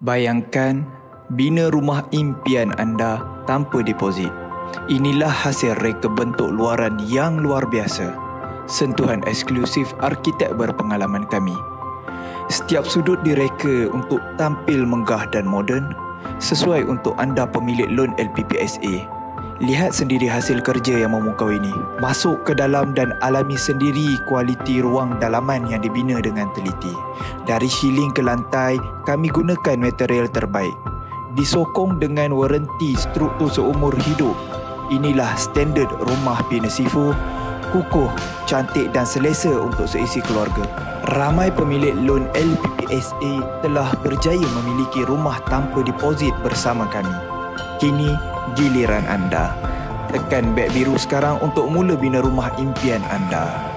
Bayangkan bina rumah impian anda tanpa deposit. Inilah hasil reka bentuk luaran yang luar biasa. Sentuhan eksklusif arkitek berpengalaman kami. Setiap sudut direka untuk tampil megah dan moden, sesuai untuk anda pemilik loan LPPSA. Lihat sendiri hasil kerja yang memukau ini. Masuk ke dalam dan alami sendiri kualiti ruang dalaman yang dibina dengan teliti. Dari ceiling ke lantai, kami gunakan material terbaik. Disokong dengan waranti struktur seumur hidup. Inilah standard rumah Pina Sifu, kukuh, cantik dan selesa untuk seisi keluarga. Ramai pemilik loan LPPSA telah berjaya memiliki rumah tanpa deposit bersama kami. Kini, giliran anda. Tekan beg biru sekarang untuk mula bina rumah impian anda.